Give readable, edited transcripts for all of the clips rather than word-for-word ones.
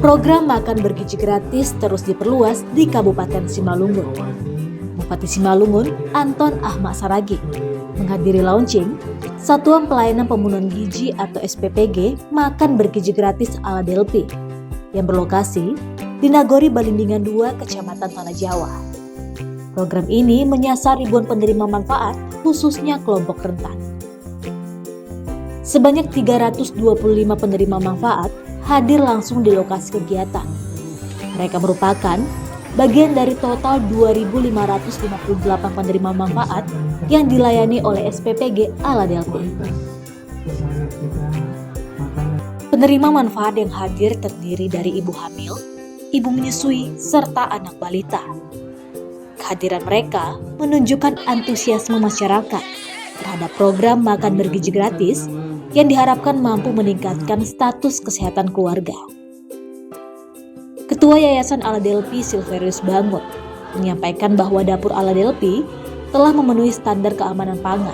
Program makan bergizi gratis terus diperluas di Kabupaten Simalungun. Bupati Simalungun, Anton Ahmad Saragi, menghadiri launching Satuan Pelayanan Pemenuhan Gizi atau SPPG Makan Bergizi Gratis ala Delpi yang berlokasi di Nagori Balindingan 2, Kecamatan Tanah Jawa. Program ini menyasar ribuan penerima manfaat, khususnya kelompok rentan. Sebanyak 325 penerima manfaat hadir langsung di lokasi kegiatan. Mereka merupakan bagian dari total 2.558 penerima manfaat yang dilayani oleh SPPG ala Delpi. Penerima manfaat yang hadir terdiri dari ibu hamil, ibu menyusui, serta anak balita. Kehadiran mereka menunjukkan antusiasme masyarakat terhadap program makan bergizi gratis yang diharapkan mampu meningkatkan status kesehatan keluarga. Ketua Yayasan Ala Delpi Silverius Bangun menyampaikan bahwa dapur Ala Delpi telah memenuhi standar keamanan pangan.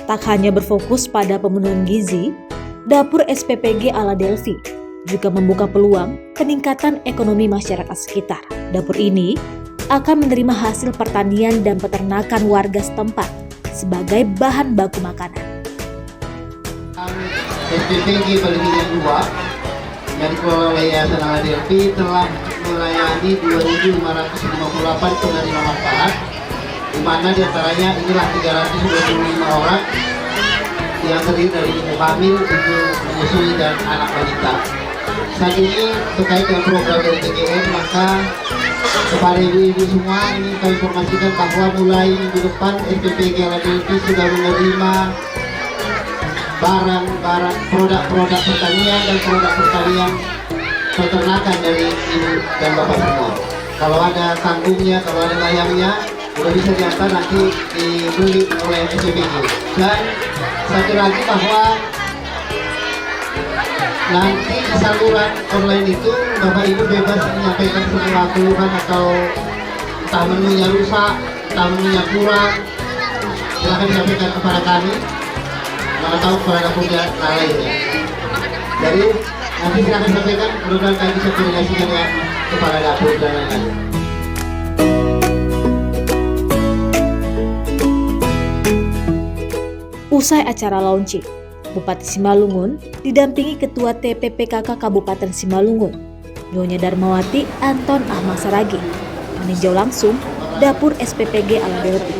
Tak hanya berfokus pada pemenuhan gizi, dapur SPPG Ala Delpi juga membuka peluang peningkatan ekonomi masyarakat sekitar. Dapur ini akan menerima hasil pertanian dan peternakan warga setempat sebagai bahan baku makanan. SPPG Balindingan 2 yang dikelola oleh Yayasan Ala Delpi telah melayani 2.558 penerima manfaat, di mana diantaranya inilah 325 orang yang terdiri dari ibu hamil, ibu menyusui, dan anak balita. Saat ini terkait dengan program dari PGN, maka kepada ibu-ibu semua ini kami informasikan bahwa mulai minggu depan SPPG Ala Delpi sudah menerima barang-barang produk pertanian dan produk pertanian peternakan dari ibu dan bapak semua. Kalau ada tanggungnya, kalau ada layangnya, sudah bisa diantar nanti dibeli oleh SPPG. Dan satu lagi bahwa nanti di saluran online itu Bapak Ibu bebas menyampaikan semua keluhan atau entah menunya rusak, entah menunya kurang, silahkan disampaikan kepada kami, mana tahu kepada punya lainnya. Jadi nanti silahkan sampaikan, mudah-mudahan kami bisa koordinasikan dengan kepala dapur dan lain-lain. Usai acara launching, Bupati Simalungun didampingi Ketua TPPKK Kabupaten Simalungun, Nyonya Darmawati Anton Ahmad Saragi, meninjau langsung dapur SPPG Ala Delpi.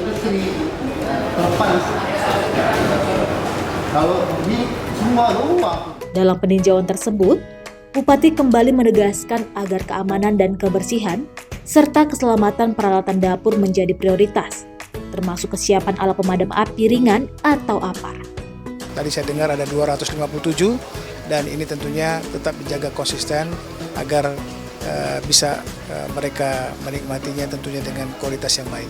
Dalam peninjauan tersebut, Bupati kembali menegaskan agar keamanan dan kebersihan serta keselamatan peralatan dapur menjadi prioritas, termasuk kesiapan alat pemadam api ringan atau APAR. Tadi saya dengar ada 257 dan ini tentunya tetap dijaga konsisten agar bisa mereka menikmatinya tentunya dengan kualitas yang baik.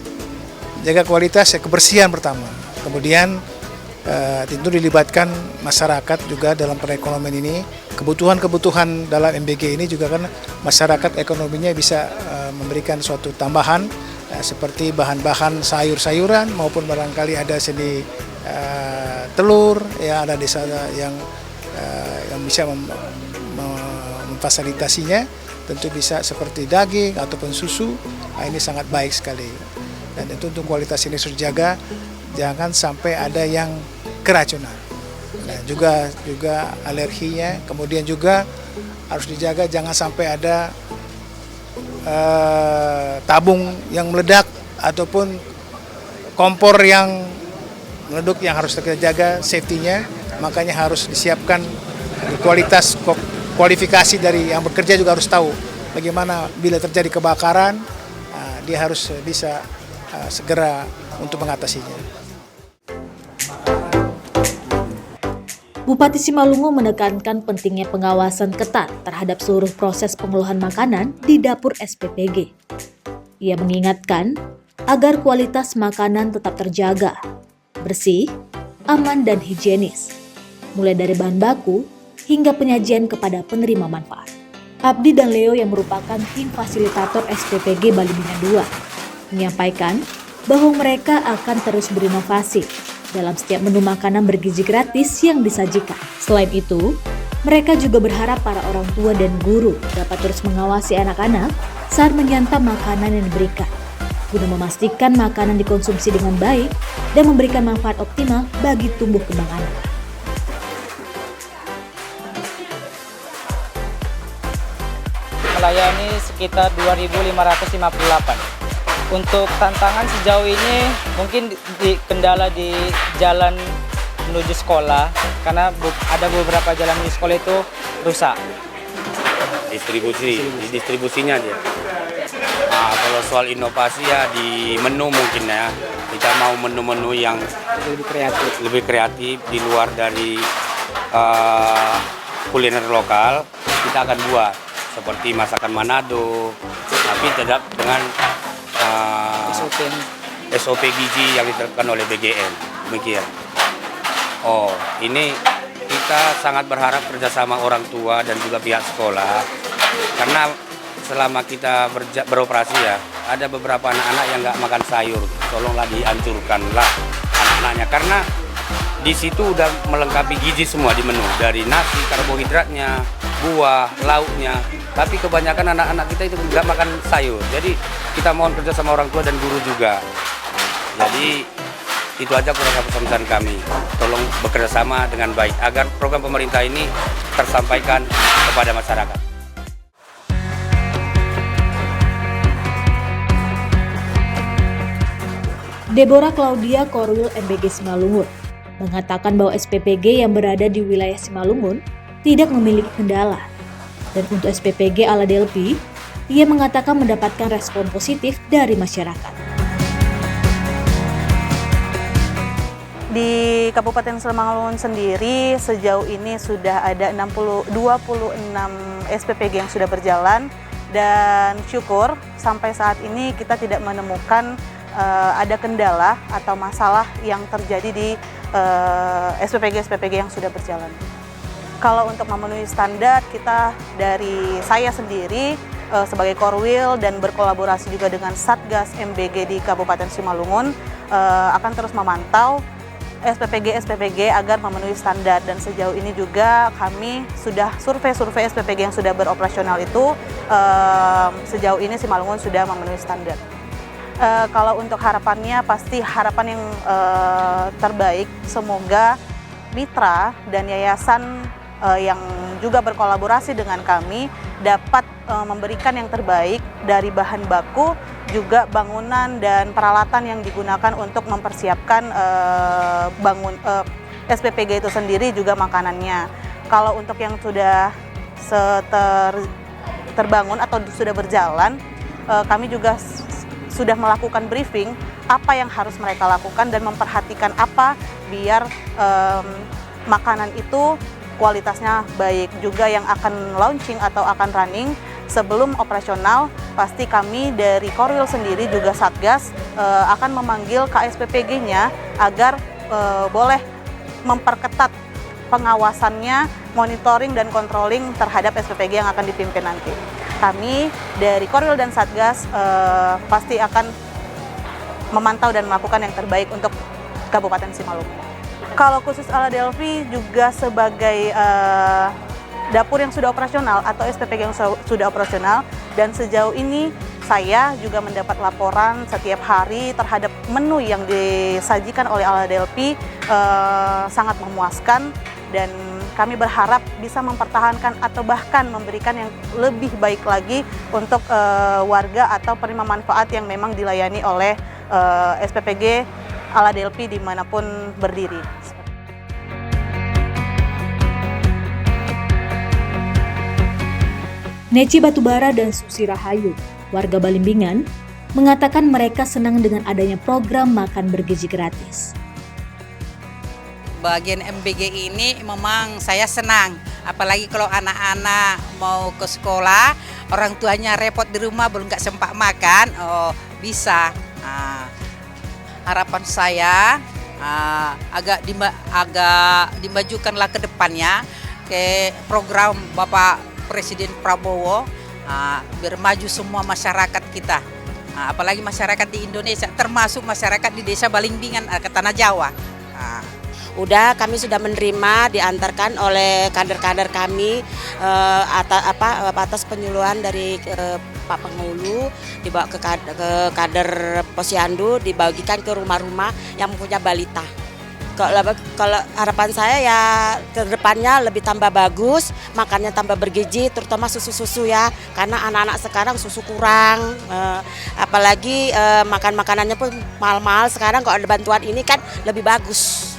Jaga kualitas, kebersihan pertama. Kemudian tentu dilibatkan masyarakat juga dalam perekonomian ini. Kebutuhan-kebutuhan dalam MBG ini juga kan masyarakat ekonominya bisa memberikan suatu tambahan seperti bahan-bahan sayur-sayuran maupun barangkali ada seni telur, ya ada desa yang bisa memfasilitasinya, tentu bisa seperti daging ataupun susu. Nah, ini sangat baik sekali dan itu untuk kualitas ini harus dijaga, jangan sampai ada yang keracunan. Nah, juga alerginya, kemudian juga harus dijaga jangan sampai ada tabung yang meledak ataupun kompor yang meleduk yang harus kita jaga safety-nya, makanya harus disiapkan kualifikasi dari yang bekerja juga harus tahu bagaimana bila terjadi kebakaran, dia harus bisa segera untuk mengatasinya. Bupati Simalungun menekankan pentingnya pengawasan ketat terhadap seluruh proses pengolahan makanan di dapur SPPG. Ia mengingatkan agar kualitas makanan tetap terjaga, bersih, aman, dan higienis, mulai dari bahan baku hingga penyajian kepada penerima manfaat. Abdi dan Leo yang merupakan tim fasilitator SPPG Balindingan 2 menyampaikan bahwa mereka akan terus berinovasi dalam setiap menu makanan bergizi gratis yang disajikan. Selain itu, mereka juga berharap para orang tua dan guru dapat terus mengawasi anak-anak saat menyantap makanan yang diberikan, guna memastikan makanan dikonsumsi dengan baik dan memberikan manfaat optimal bagi tumbuh kembang anak. Melayani sekitar 2.558. Untuk tantangan sejauh ini mungkin kendala di jalan menuju sekolah, karena ada beberapa jalan menuju sekolah itu rusak. Distribusinya dia. Nah, kalau soal inovasi ya di menu mungkin ya, kita mau menu-menu yang lebih kreatif di luar dari kuliner lokal, kita akan buat seperti masakan Manado, tapi tetap dengan SOP gizi yang diterapkan oleh BGN. Demikian. Oh, ini kita sangat berharap kerjasama orang tua dan juga pihak sekolah, karena selama kita beroperasi ya, ada beberapa anak-anak yang nggak makan sayur. Tolonglah dihancurkanlah anak-anaknya, karena di situ udah melengkapi gizi semua di menu, dari nasi, karbohidratnya, buah, lauknya. Tapi kebanyakan anak-anak kita itu nggak makan sayur. Jadi kita mohon kerja sama orang tua dan guru juga. Jadi itu aja kurang pesan kami. Tolong bekerja sama dengan baik agar program pemerintah ini tersampaikan kepada masyarakat. Deborah Claudia Korwil MBG Simalungun mengatakan bahwa SPPG yang berada di wilayah Simalungun tidak memiliki kendala. Dan untuk SPPG ala Delpi, ia mengatakan mendapatkan respon positif dari masyarakat. Di Kabupaten Simalungun sendiri sejauh ini sudah ada 26 SPPG yang sudah berjalan, dan syukur sampai saat ini kita tidak menemukan ada kendala atau masalah yang terjadi di SPPG yang sudah berjalan. Kalau untuk memenuhi standar, kita dari saya sendiri sebagai Korwil dan berkolaborasi juga dengan Satgas MBG di Kabupaten Simalungun akan terus memantau SPPG agar memenuhi standar, dan sejauh ini juga kami sudah survei SPPG yang sudah beroperasional itu sejauh ini Simalungun sudah memenuhi standar. Kalau untuk harapannya, pasti harapan yang terbaik, semoga mitra dan yayasan yang juga berkolaborasi dengan kami dapat memberikan yang terbaik dari bahan baku, juga bangunan dan peralatan yang digunakan untuk mempersiapkan SPPG itu sendiri, juga makanannya. Kalau untuk yang sudah terbangun atau sudah berjalan, kami juga sudah melakukan briefing apa yang harus mereka lakukan dan memperhatikan apa biar makanan itu kualitasnya baik. Juga yang akan launching atau akan running sebelum operasional, pasti kami dari Korwil sendiri juga Satgas akan memanggil KSPPG-nya agar boleh memperketat pengawasannya, monitoring dan controlling terhadap SPPG yang akan dipimpin nanti. Kami dari Korwil dan Satgas pasti akan memantau dan melakukan yang terbaik untuk Kabupaten Simalungun. Kalau khusus ala Delpi juga sebagai dapur yang sudah operasional atau SPPG yang sudah operasional, dan sejauh ini saya juga mendapat laporan setiap hari terhadap menu yang disajikan oleh ala Delpi sangat memuaskan, dan kami berharap bisa mempertahankan atau bahkan memberikan yang lebih baik lagi untuk warga atau penerima manfaat yang memang dilayani oleh SPPG ala Delpi dimanapun berdiri. Neci Batubara dan Susi Rahayu, warga Balimbingan, mengatakan mereka senang dengan adanya program makan bergizi gratis. Bagian MBG ini memang saya senang, apalagi kalau anak-anak mau ke sekolah, orang tuanya repot di rumah belum nggak sempat makan, bisa. Harapan saya agak dimajukanlah ke depannya ke program Bapak Presiden Prabowo, biar maju semua masyarakat kita, apalagi masyarakat di Indonesia, termasuk masyarakat di desa Balimbingan ke Tanah Jawa. Udah kami sudah menerima diantarkan oleh kader-kader kami atas penyuluhan dari Pak Penghulu, dibawa ke kader Posyandu, dibagikan ke rumah-rumah yang mempunyai balita. Kalau harapan saya ya ke depannya lebih tambah bagus, makannya tambah bergizi, terutama susu-susu ya, karena anak-anak sekarang susu kurang, apalagi makan makanannya pun mahal-mahal. Sekarang kalau ada bantuan ini kan lebih bagus.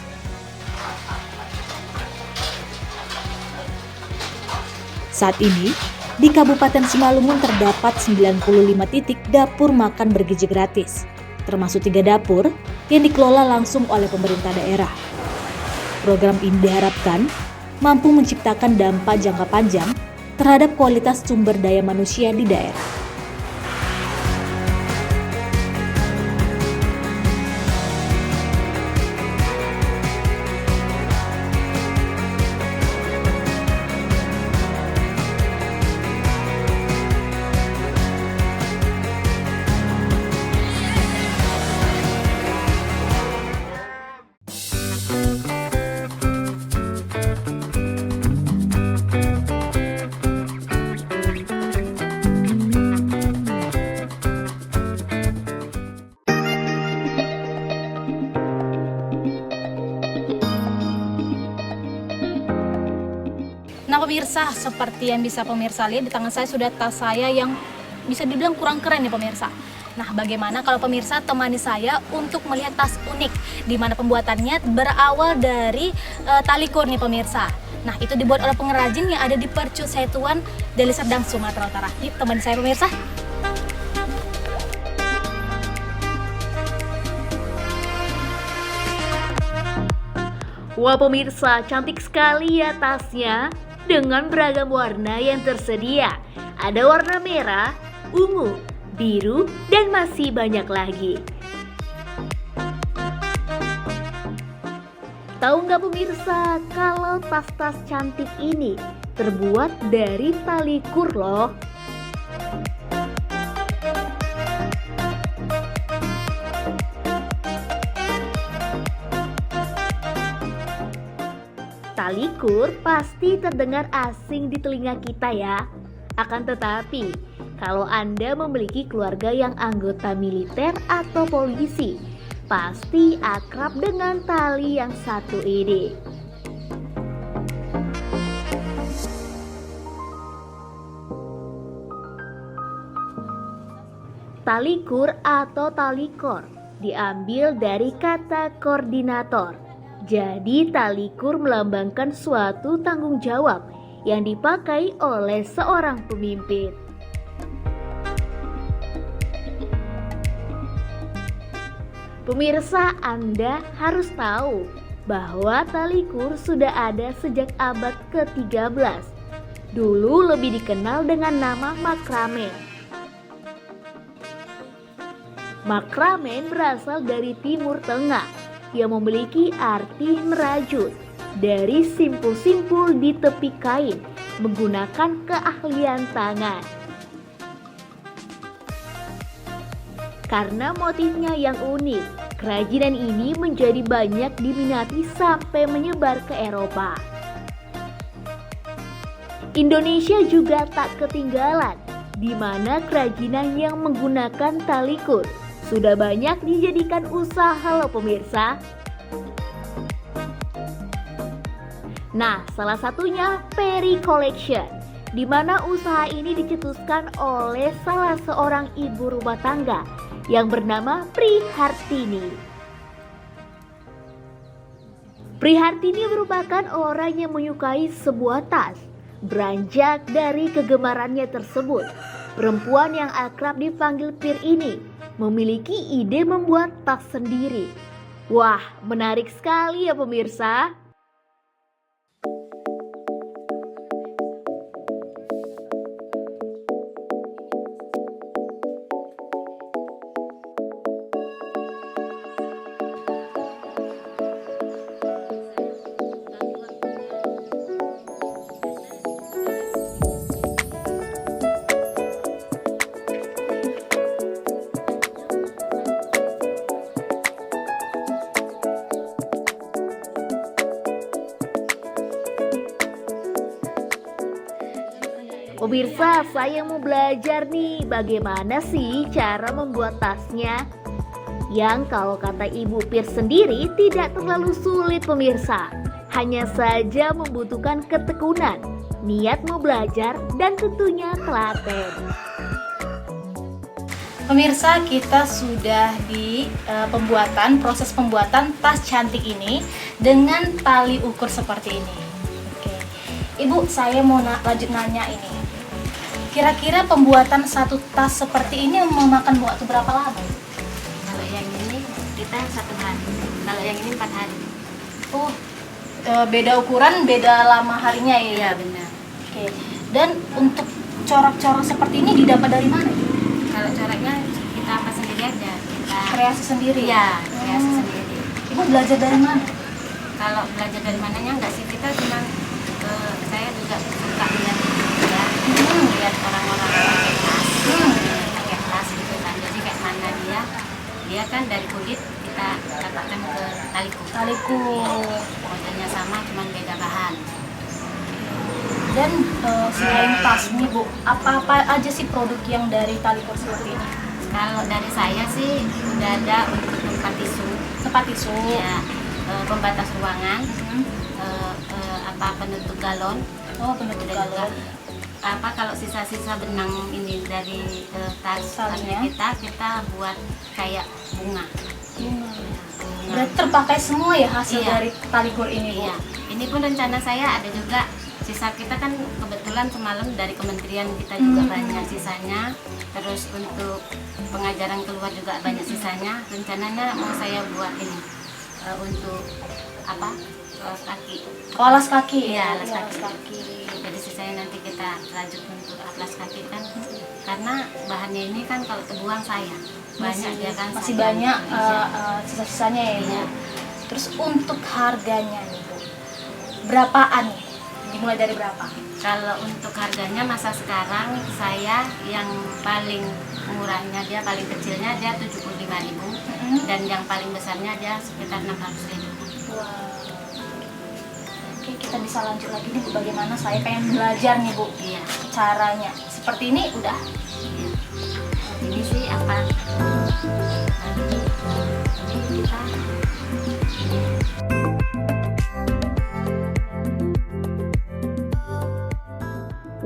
Saat ini, di Kabupaten Simalungun terdapat 95 titik dapur makan bergizi gratis, termasuk 3 dapur yang dikelola langsung oleh pemerintah daerah. Program ini diharapkan mampu menciptakan dampak jangka panjang terhadap kualitas sumber daya manusia di daerah. Nah pemirsa, seperti yang bisa pemirsa lihat di tangan saya sudah tas saya yang bisa dibilang kurang keren nih pemirsa. Nah bagaimana kalau pemirsa temani saya untuk melihat tas unik di mana pembuatannya berawal dari talikur nih pemirsa. Nah itu dibuat oleh pengrajin yang ada di Percu Setuan, Deli Serdang, Sumatera Utara. Yuk temani saya pemirsa. Wah pemirsa, cantik sekali ya tasnya dengan beragam warna yang tersedia. Ada warna merah, ungu, biru, dan masih banyak lagi. Tahu nggak pemirsa, kalau tas-tas cantik ini terbuat dari tali kur loh. Tali kur pasti terdengar asing di telinga kita ya. Akan tetapi, kalau Anda memiliki keluarga yang anggota militer atau polisi, pasti akrab dengan tali yang satu ini. Tali kur atau tali kor diambil dari kata koordinator. Jadi tali kur melambangkan suatu tanggung jawab yang dipakai oleh seorang pemimpin. Pemirsa, Anda harus tahu bahwa tali kur sudah ada sejak abad ke-13. Dulu lebih dikenal dengan nama makramen. Makramen berasal dari Timur Tengah yang memiliki arti merajut dari simpul-simpul di tepi kain menggunakan keahlian tangan. Karena motifnya yang unik, kerajinan ini menjadi banyak diminati sampai menyebar ke Eropa. Indonesia juga tak ketinggalan, di mana kerajinan yang menggunakan tali kur sudah banyak dijadikan usaha loh pemirsa. Nah, salah satunya Peri Collection, di mana usaha ini dicetuskan oleh salah seorang ibu rumah tangga yang bernama Prihartini. Prihartini merupakan orang yang menyukai sebuah tas. Beranjak dari kegemarannya tersebut, perempuan yang akrab dipanggil Pir ini memiliki ide membuat tas sendiri. Wah, menarik sekali ya pemirsa. Pemirsa, saya mau belajar nih bagaimana sih cara membuat tasnya. Yang kalau kata Ibu Pir sendiri tidak terlalu sulit pemirsa. Hanya saja membutuhkan ketekunan, niat mau belajar, dan tentunya telaten. Pemirsa, kita sudah di proses pembuatan tas cantik ini dengan tali ukur seperti ini. Oke. Ibu, saya mau lanjut nanya ini. Kira-kira pembuatan satu tas seperti ini memakan waktu berapa lama? Kalau yang ini kita 1 hari, kalau yang ini 4 hari. Oh, beda ukuran, beda lama harinya ya? Iya benar. Oke. Dan untuk corak-corak seperti ini didapat dari mana? Kalau coraknya kita apa sendiri aja, kita Kreasi sendiri? Iya, kreasi sendiri. Ibu belajar dari mana? Kalau belajar dari mananya enggak sih, kita cuma saya juga suka lihat juga, lihat orang-orang pakai tas gitu kan. Jadi kayak mana dia kan dari kulit kita dapatkan ke taliku. Modelnya sama, cuma beda bahan. Dan selain tas nih Bu, apa-apa aja sih produk yang dari talikur seperti ini? Kalau dari saya sih udah ada untuk tempat tisu, ya, pembatas ruangan, penutup galon. Oh, penutup galon. Kalau sisa-sisa benang ini dari tasnya kita buat kayak bunga. Berarti terpakai semua ya hasil Iya. dari talikur ini Bu? Iya. Ini pun rencana saya ada juga. Sisa kita kan kebetulan semalam dari kementerian kita juga banyak sisanya. Terus untuk pengajaran keluar juga banyak sisanya. Rencananya mau saya buat ini untuk alas kaki. Oh, alas kaki? Iya, alas kaki. Jadi sisanya nanti kita lanjut untuk alas kaki kan. Karena bahannya ini kan kalau terbuang sayang. Banyak dia kan. Masih sayang. banyak Iya. sisa-sisanya ya Bu? Iya. Terus untuk harganya nih Bu, berapaan nih? Dimulai dari berapa? Kalau untuk harganya masa sekarang saya yang paling murahnya dia paling kecilnya dia 75.000 dan yang paling besarnya dia sekitar 600.000. Wow. Oke, kita bisa lanjut lagi nih Bu, bagaimana saya pengen belajar nih Bu. Iya. Caranya. Seperti ini udah. Iya. Ini sih apa? Ini kita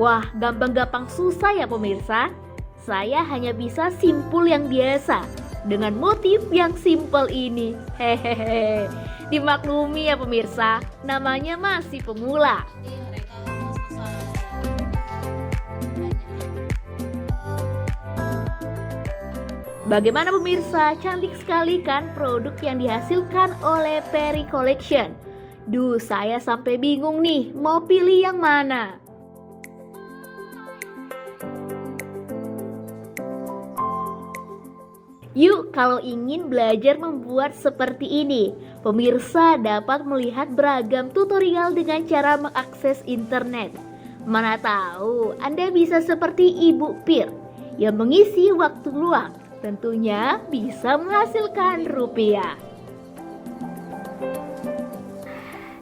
Wah, gampang-gampang susah ya pemirsa. Saya hanya bisa simpul yang biasa dengan motif yang simpel ini. Hehehe. Dimaklumi ya pemirsa, namanya masih pemula. Bagaimana pemirsa? Cantik sekali kan produk yang dihasilkan oleh Perry Collection. Duh, saya sampai bingung nih, mau pilih yang mana? Yuk, kalau ingin belajar membuat seperti ini, pemirsa dapat melihat beragam tutorial dengan cara mengakses internet. Mana tahu Anda bisa seperti Ibu Pir yang mengisi waktu luang, tentunya bisa menghasilkan rupiah.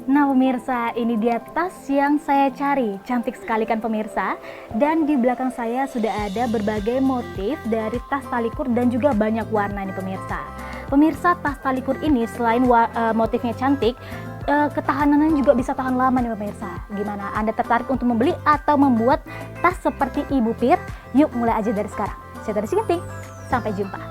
Nah pemirsa, ini dia tas yang saya cari. Cantik sekali kan pemirsa. Dan di belakang saya sudah ada berbagai motif dari tas talikur dan juga banyak warna nih pemirsa. Pemirsa, tas talikur ini selain motifnya cantik, ketahanannya juga bisa tahan lama nih pemirsa. Gimana? Anda tertarik untuk membeli atau membuat tas seperti Ibu Pir? Yuk mulai aja dari sekarang. Saya Tari Singinting. Sampai jumpa.